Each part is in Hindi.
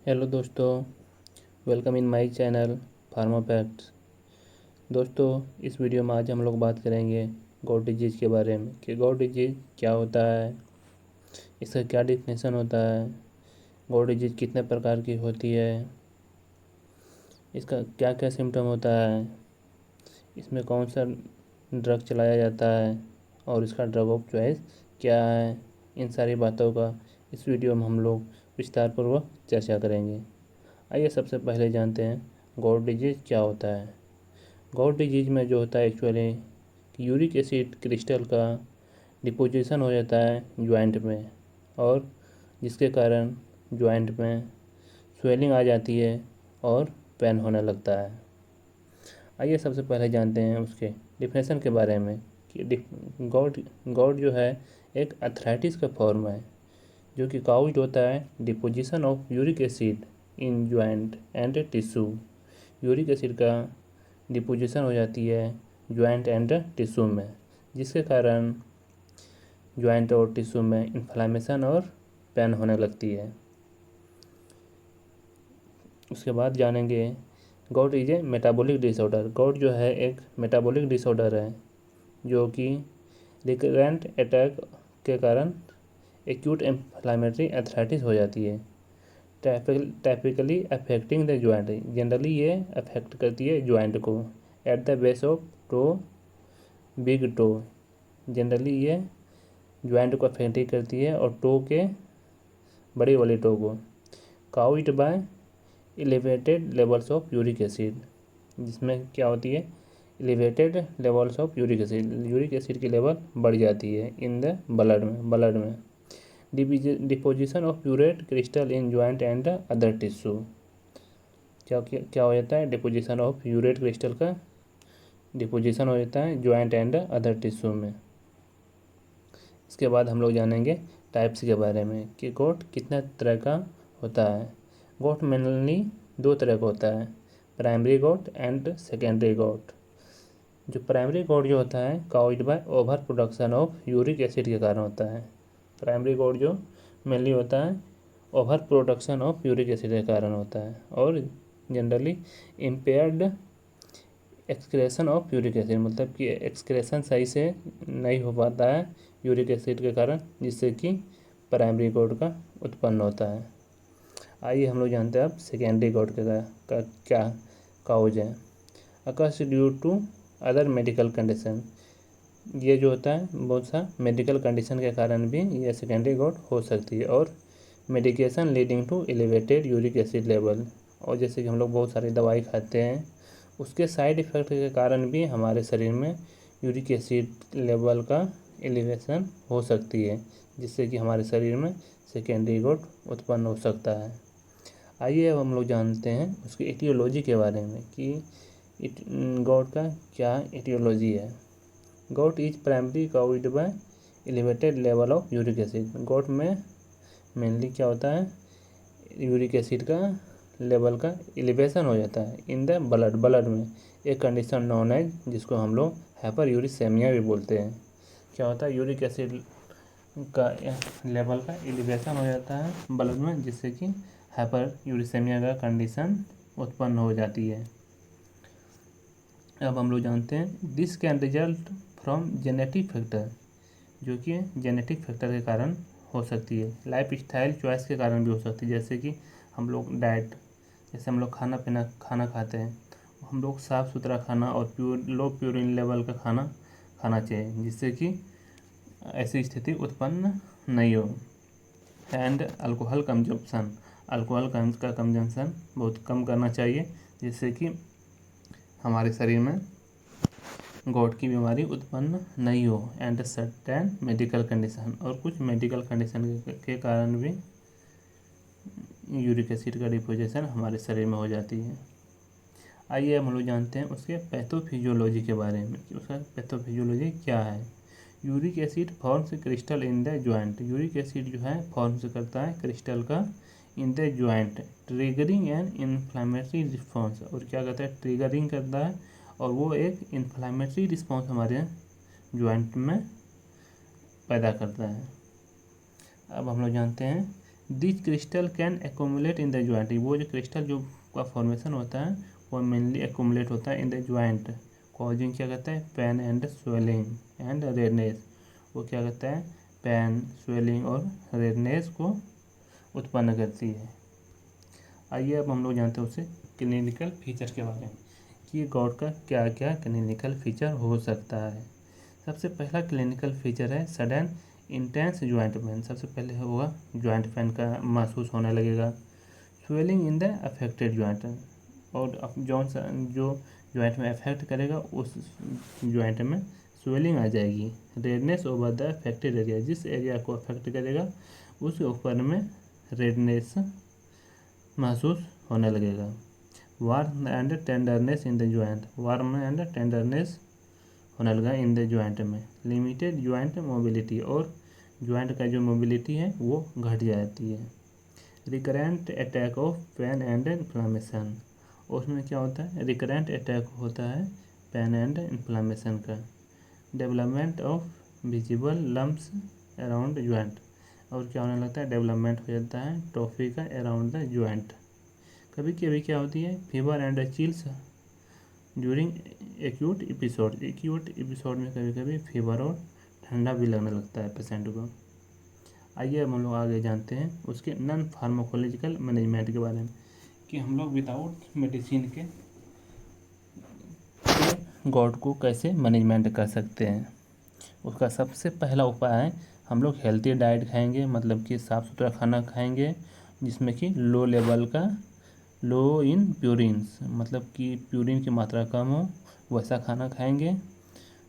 हेलो दोस्तों, welcome in my channel pharma facts. दोस्तों, इस वीडियो में आज हम लोग बात करेंगे गॉट डिजीज़ के बारे में कि गॉट डिजीज़ क्या होता है, इसका क्या डिफिनेशन होता है, गॉट डिजीज़ कितने प्रकार की होती है, इसका क्या क्या सिम्टम होता है, इसमें कौन सा ड्रग चलाया जाता है और इसका ड्रग ऑफ चॉइस क्या है। इन सारी बातों का इस वीडियो में हम लोग विस्तारपूर्वक चर्चा करेंगे। आइए सबसे पहले जानते हैं गॉट डिजीज़ क्या होता है। गॉट डिजीज़ में जो होता है एक्चुअली यूरिक एसिड क्रिस्टल का डिपोजिशन हो जाता है जॉइंट में, और जिसके कारण जॉइंट में स्वेलिंग आ जाती है और पेन होने लगता है। आइए सबसे पहले जानते हैं उसके डिफिनेशन के बारे में कि गॉट जो है एक अर्थराइटिस का फॉर्म है जो कि काउज्ड होता है deposition of uric acid in joint and tissue. Uric acid का डिपोजिशन हो जाती है जॉइंट एंड टिश्यू में, जिसके कारण जॉइंट और टिश्यू में इन्फ्लामेशन और पेन होने लगती है। उसके बाद जानेंगे got is a metabolic disorder. Got जो है एक मेटाबॉलिक डिसऑर्डर है जो कि रिकरेंट अटैक के कारण एक्यूट इन्फ्लामेटरी अर्थराइटिस हो जाती है। Typically affecting the joint, generally ये अफेक्ट करती है जॉइंट को at the base of toe, big toe. Generally ये जॉइंट को अफेक्ट करती है और टो के बड़ी वाली टो को। Caused by elevated levels of uric acid, जिसमें क्या होती है elevated levels of uric acid की लेवल बढ़ जाती है इन द ब्लड में। Deposition of purate crystal in joint and other tissue. क्या हो जाता है डिपोजिशन ऑफ यूरेट क्रिस्टल का डिपोजिशन हो जाता है जॉइंट एंड अदर टिश्यू में। इसके बाद हम लोग जानेंगे टाइप्स के बारे में कि गॉट कितने तरह का होता है। गॉट मेनली दो तरह का होता है, primary got and secondary got. जो प्राइमरी गॉट जो होता है caused bye over production of uric acid के कारण होता है। प्राइमरी गॉट जो मेनली होता है over production of uric acid के कारण होता है और generally impaired excretion of uric acid, मतलब कि एक्सक्रेशन सही से नहीं हो पाता है यूरिक एसिड के कारण, जिससे कि प्राइमरी गॉट का उत्पन्न होता है। आइए हम लोग जानते हैं अब सेकेंडरी गॉट का क्या काउज है। Occurs due to other medical condition, ये जो होता है बहुत सा मेडिकल कंडीशन के कारण भी ये सेकेंडरी गॉट हो सकती है, और medication leading to elevated uric acid level, और जैसे कि हम लोग बहुत सारी दवाई खाते हैं उसके साइड इफ़ेक्ट के कारण भी हमारे शरीर में यूरिक एसिड लेवल का एलिवेशन हो सकती है, जिससे कि हमारे शरीर में सेकेंडरी गॉट उत्पन्न हो सकता है। आइए अब हम लोग जानते हैं उसकी एटियोलॉजी के बारे में कि गॉट का क्या एटियोलॉजी है। Got is primary caused by elevated level of uric acid. Got में मेनली क्या होता है यूरिक एसिड का लेवल का एलिवेशन हो जाता है इन द ब्लड में, एक कंडीशन नोन एज, जिसको हम लोग हाइपर यूरिसेमिया भी बोलते हैं। क्या होता है यूरिक एसिड का लेवल का एलिवेशन हो जाता है ब्लड में, जिससे कि हाइपर यूरिसेमिया का कंडीशन उत्पन्न हो जाती है। अब हम लोग जानते हैं this can result from genetic factor, जो कि जेनेटिक फैक्टर के कारण हो सकती है। लाइफ स्टाइल चॉइस के कारण भी हो सकती है, जैसे कि हम लोग डाइट, जैसे हम लोग खाना खाते हैं, हम लोग साफ़ सुथरा खाना और लो प्यूरिन लेवल का खाना चाहिए, जिससे कि ऐसी स्थिति उत्पन्न नहीं हो। एंड अल्कोहल कंजप्शन, अल्कोहल का कंजम्पशन बहुत कम करना चाहिए, जिससे कि हमारे शरीर में गॉट की बीमारी उत्पन्न नहीं हो। एंड सर्टेन मेडिकल कंडीशन, और कुछ मेडिकल कंडीशन के कारण भी यूरिक एसिड का डिपोजिशन हमारे शरीर में हो जाती है। आइए हम लोग जानते हैं उसके पैथोफिजियोलॉजी के बारे में कि उसका पैथोफिजियोलॉजी क्या है। Uric acid forms crystal in the joint. Uric acid जो है फॉर्म्स करता है क्रिस्टल का in the joint, triggering an inflammatory response, और क्या करता है ट्रिगरिंग करता है, और वो एक इन्फ्लामेटरी रिस्पॉन्स हमारे जॉइंट में पैदा करता है। अब हम लोग जानते हैं this crystal can accumulate in the joint, वो जो क्रिस्टल जो का फॉर्मेशन होता है वो मेनली एक्यूमुलेट होता है इन द ज्वाइंट, कॉजिंग क्या कहता है pain and swelling and redness, वो क्या कहता है पेन स्वेलिंग और रेडनेस को उत्पन्न करती है। आइए अब हम लोग जानते हैं उससे क्लिनिकल फीचर के बारे में कि गॉट का क्या क्या क्लिनिकल फीचर हो सकता है। सबसे पहला क्लिनिकल फीचर है सडन इंटेंस ज्वाइंट पेन, सबसे पहले होगा ज्वाइंट पेन का महसूस होने लगेगा। Swelling in the affected joint, और जो ज्वाइंट में अफेक्ट करेगा उस ज्वाइंट में स्वेलिंग आ जाएगी। Redness over the affected area, जिस एरिया को अफेक्ट करेगा उसके ऊपर में रेडनेस महसूस होने लगेगा। Warm and tenderness in the joint, warm and tenderness होने लगा इन द ज्वाइंट में। लिमिटेड ज्वाइंट मोबिलिटी, और ज्वाइंट का जो मोबिलिटी है वो घट जाती है। Recurrent attack of pain and inflammation, उसमें क्या होता है रिकरेंट अटैक होता है पेन एंड इन्फ्लामेशन का। Development of visible lumps around joint, और क्या होने लगता है डेवलपमेंट हो जाता है टॉफी का अराउंड द ज्वाइंट। कभी कभी क्या होती है fever and chills during acute episode में कभी कभी फीवर और ठंडा भी लगने लगता है पेशेंट को। आइए अब हम लोग आगे जानते हैं उसके नॉन फार्माकोलॉजिकल मैनेजमेंट के बारे में कि हम लोग विदाउट मेडिसिन के गॉट को कैसे मैनेजमेंट कर सकते हैं। उसका सबसे पहला उपाय है हम लोग हेल्थी डाइट खाएंगे, मतलब कि साफ़ सुथरा खाना खाएंगे जिसमें कि लो लेवल का लो इन प्यूरिन्स, मतलब कि प्यूरिन की मात्रा कम हो वैसा खाना खाएंगे।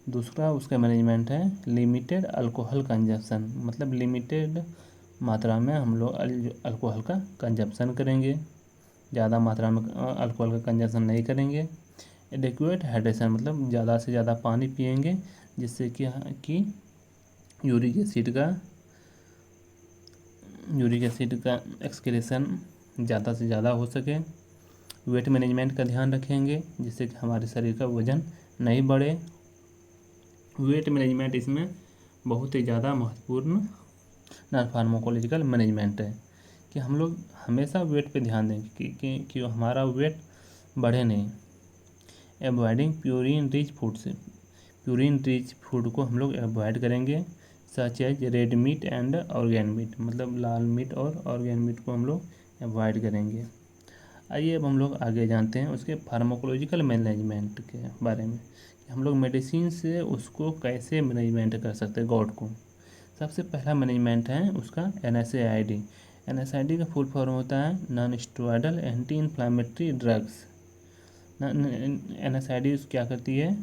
दूसरा उसका मैनेजमेंट है लिमिटेड अल्कोहल कंजप्शन, मतलब लिमिटेड मात्रा में हम लोग अल्कोहल का कंजप्शन करेंगे, ज़्यादा मात्रा में अल्कोहल का कंजप्शन नहीं करेंगे। एडिक्वेट हाइड्रेशन, मतलब ज़्यादा से ज़्यादा पानी पिएंगे जिससे कि यूरिक एसिड का एक्सक्रीशन ज़्यादा से ज़्यादा हो सके। वेट मैनेजमेंट का ध्यान रखेंगे जिससे कि हमारे शरीर का वज़न नहीं बढ़े। वेट मैनेजमेंट इसमें बहुत ही ज़्यादा महत्वपूर्ण नॉन फार्माकोलॉजिकल मैनेजमेंट है कि हम लोग हमेशा वेट पे ध्यान दें कि हमारा वेट बढ़े नहीं। एवॉइडिंग प्यूरिन रिच फूड को हम लोग अवॉइड करेंगे, such as red meat and organ meat, मतलब लाल मीट और ऑर्गेन मीट को हम लोग अवॉइड करेंगे। आइए अब हम लोग आगे जानते हैं उसके फार्माकोलॉजिकल मैनेजमेंट के बारे में कि हम लोग मेडिसिन से उसको कैसे मैनेजमेंट कर सकते हैं गॉट को। सबसे पहला मैनेजमेंट है उसका NSAID। NSAID का फुल फॉर्म होता है non steroidal anti inflammatory drugs. NSAID क्या करती है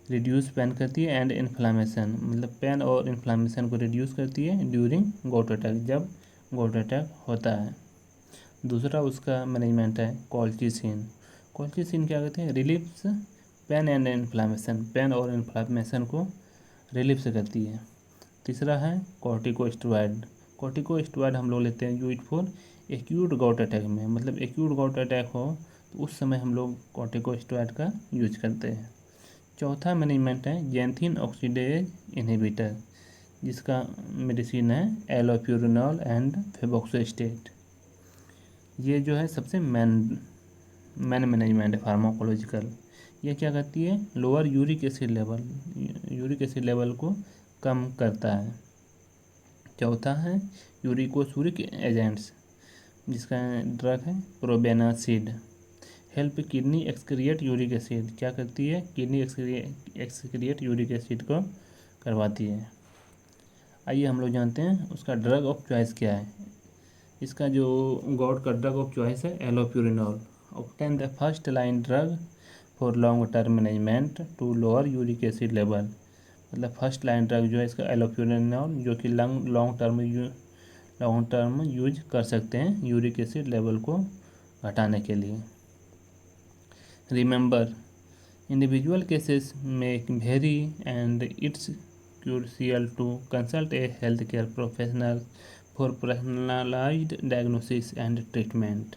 रिड्यूस पेन करती है एंड इन्फ्लामेशन, मतलब पेन और इन्फ्लामेशन को रिड्यूस करती है ड्यूरिंग गॉट अटैक, जब गॉट अटैक होता है। दूसरा उसका मैनेजमेंट है कॉल्चिसिन। कॉल्चिसिन क्या कहते हैं relieves pain and inflammation, pain और इन्फ्लामेशन को रिलीफ से करती है। तीसरा है कॉर्टिकोस्टेरॉइड। कॉर्टिकोस्टेरॉइड हम लोग लेते हैं use for acute got attack में, मतलब एक्यूट गॉट अटैक हो तो उस समय हम लोग कॉर्टिकोस्टेरॉइड का यूज करते हैं। चौथा मैनेजमेंट है जेंथिन ऑक्सीडेज इनहिबिटर, जिसका मेडिसिन है एलोप्यूरिनॉल एंड फेबोक्सोस्टेट। ये जो है सबसे मेन मैनेजमेंट है फार्माकोलॉजिकल। ये क्या करती है लोअर यूरिक एसिड लेवल को कम करता है। चौथा है यूरिकोसूरिक एजेंट्स, जिसका ड्रग है probenecid, help kidney excrete uric acid, क्या करती है किडनी एक्सक्रिएट यूरिक एसिड को करवाती है। आइए हम लोग जानते हैं उसका ड्रग ऑफ चॉइस क्या है। इसका जो गॉट का ड्रग ऑफ चॉइस है allopurinol. Obtain the first line drug for long term management to lower uric acid level, मतलब फर्स्ट लाइन ड्रग जो है इसका एलोप्यूरिनॉल, जो कि लॉन्ग टर्म यूज कर सकते हैं यूरिक एसिड लेवल को घटाने के लिए। रिमेंबर इंडिविजुअल केसेस में very and it's crucial to consult a healthcare professional for personalized diagnosis and treatment.